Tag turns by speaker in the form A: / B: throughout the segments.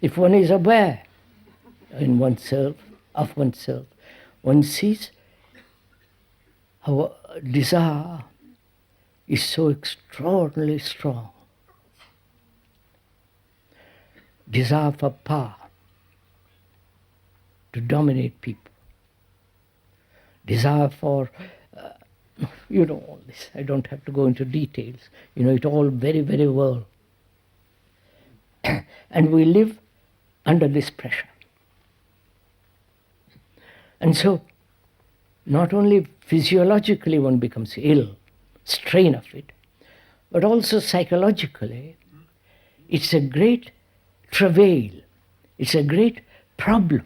A: If one is aware in oneself, of oneself, one sees how desire is so extraordinarily strong. Desire for power, to dominate people. Desire for, you know all this. I don't have to go into details. You know it all very, very well. And we live under this pressure. And so, not only physiologically one becomes ill, strain of it, but also psychologically, it's a great travail, it's a great problem.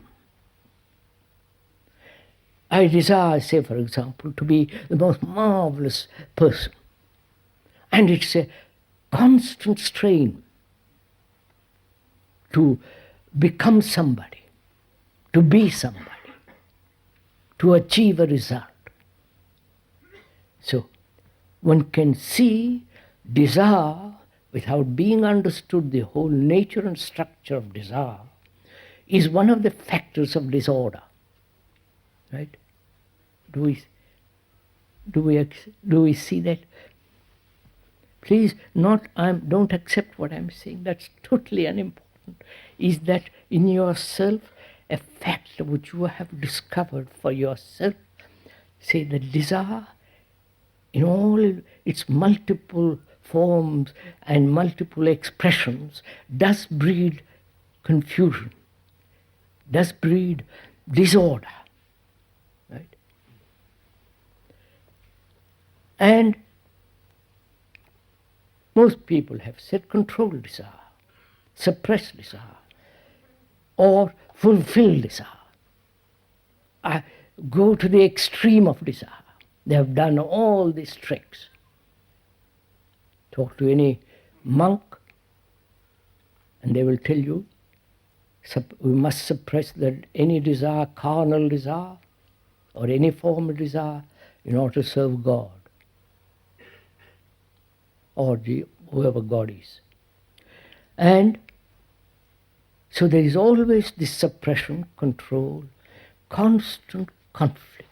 A: I desire, say for example, to be the most marvelous person. And it's a constant strain to become somebody, to be somebody, to achieve a result. So one can see desire without being understood the whole nature and structure of desire is one of the factors of disorder. Right? Do we see that? Please, don't accept what I'm saying. That's totally unimportant. Is that in yourself a fact which you have discovered for yourself? Say the desire in all its multiple forms and multiple expressions does breed confusion, does breed disorder. Right? And most people have said control desire, suppress desire, or fulfill desire. Go to the extreme of desire. They have done all these tricks. Talk to any monk and they will tell you we must suppress any desire, carnal desire, or any form of desire in order to serve God, or whoever God is. And so there is always this suppression, control, constant conflict.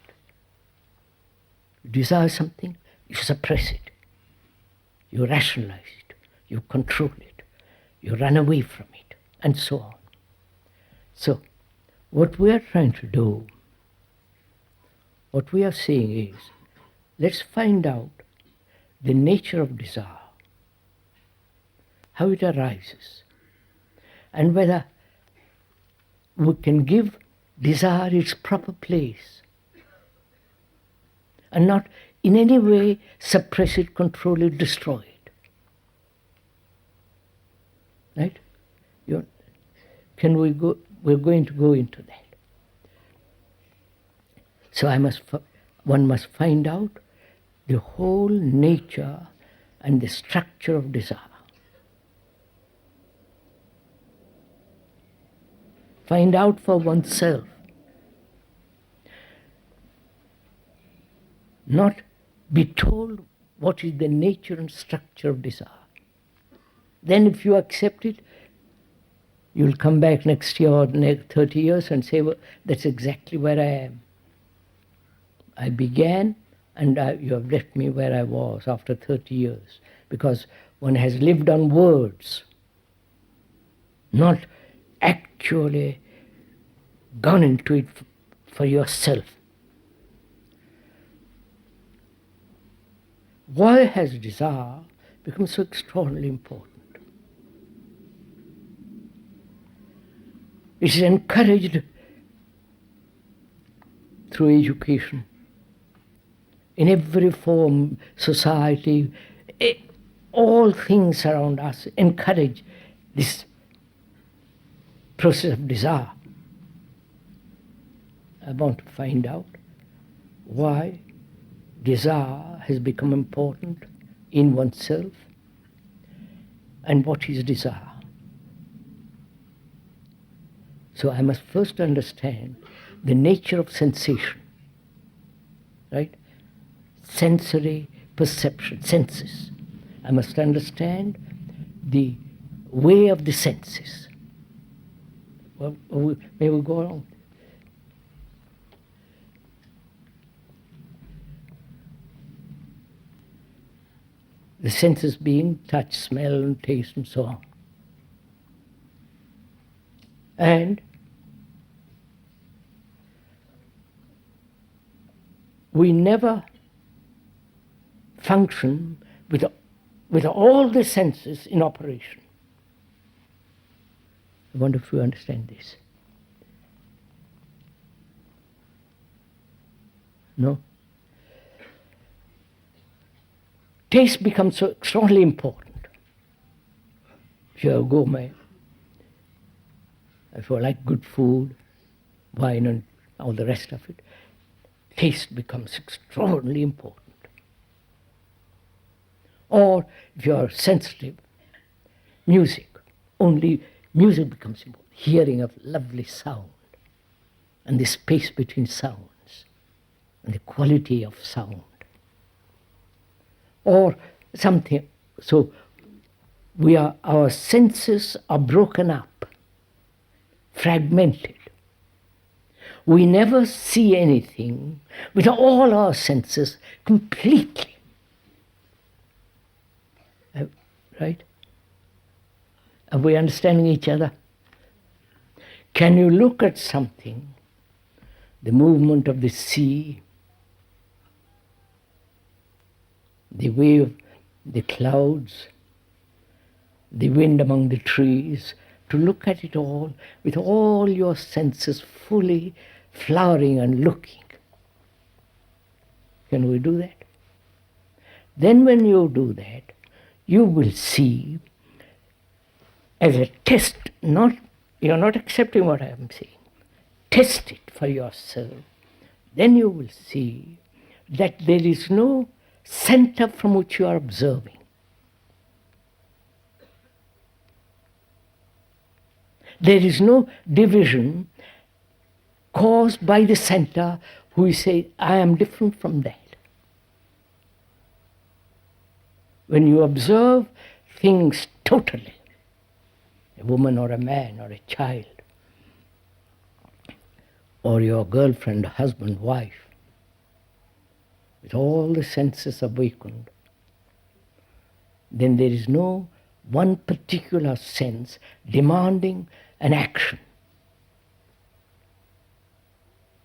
A: You desire something, you suppress it, you rationalize it, you control it, you run away from it, and so on. So what we are trying to do, what we are saying is, let's find out the nature of desire, how it arises, and whether we can give desire its proper place and not in any way suppress it, control it, destroy it. Right? Can we go? We're going to go into that. So one must find out the whole nature and the structure of desire. Find out for oneself. Not be told what is the nature and structure of desire. Then if you accept it, you'll come back next year or next 30 years and say, well, that's exactly where I am. I began and you have left me where I was after 30 years. Because one has lived on words, not actually gone into it for yourself. Why has desire become so extraordinarily important? It is encouraged through education. In every form, society, all things around us encourage this process of desire. I want to find out why desire has become important in oneself and what is desire. So I must first understand the nature of sensation, right? Sensory perception, senses. I must understand the way of the senses. Well, may we go on? The senses being touch, smell, and taste, and so on. And we never function with all the senses in operation. I wonder if you understand this. No? Taste becomes so extraordinarily important. If you're a gourmet, if you like good food, wine and all the rest of it, taste becomes extraordinarily important. Or if you're sensitive, music, only music becomes important. Hearing of lovely sound and the space between sounds and the quality of sound. Or something, so our senses are broken up, fragmented. We never see anything with all our senses completely. Right? Are we understanding each other? Can you look at something, the movement of the sea, the wave, the clouds, the wind among the trees, to look at it all with all your senses fully flowering and looking? Can we do that? Then when you do that, you will see as a test, you're not accepting what I am saying. Test it for yourself. Then you will see that there is no center from which you are observing. There is no division caused by the center who say, I am different from that. When you observe things totally, a woman or a man or a child, or your girlfriend, husband, wife, with all the senses awakened, then there is no one particular sense demanding an action.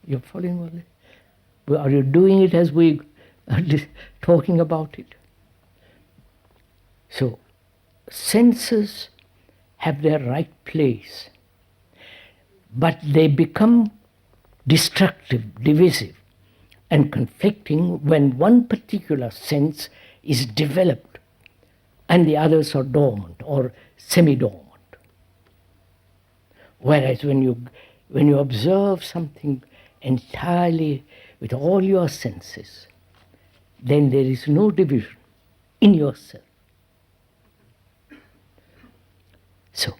A: You're following all this? Are you doing it as we are talking about it? So, senses have their right place, but they become destructive, divisive, and conflicting when one particular sense is developed and the others are dormant or semi-dormant. Whereas when you observe something entirely with all your senses, then there is no division in yourself. So,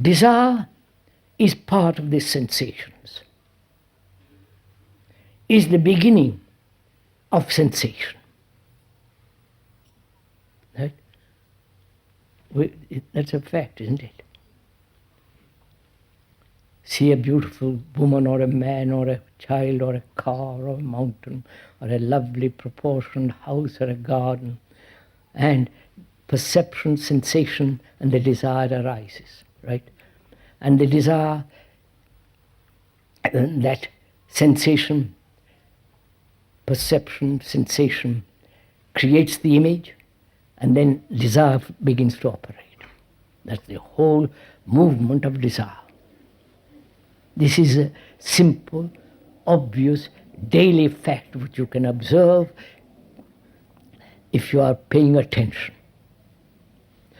A: desire is part of the sensations, is the beginning of sensation. Right? That's a fact, isn't it? See a beautiful woman or a man or a child or a car or a mountain or a lovely proportioned house or a garden, and perception, sensation, and the desire arises, right? And the desire, that sensation, perception, sensation creates the image, and then desire begins to operate. That's the whole movement of desire. This is a simple, obvious, daily fact which you can observe if you are paying attention.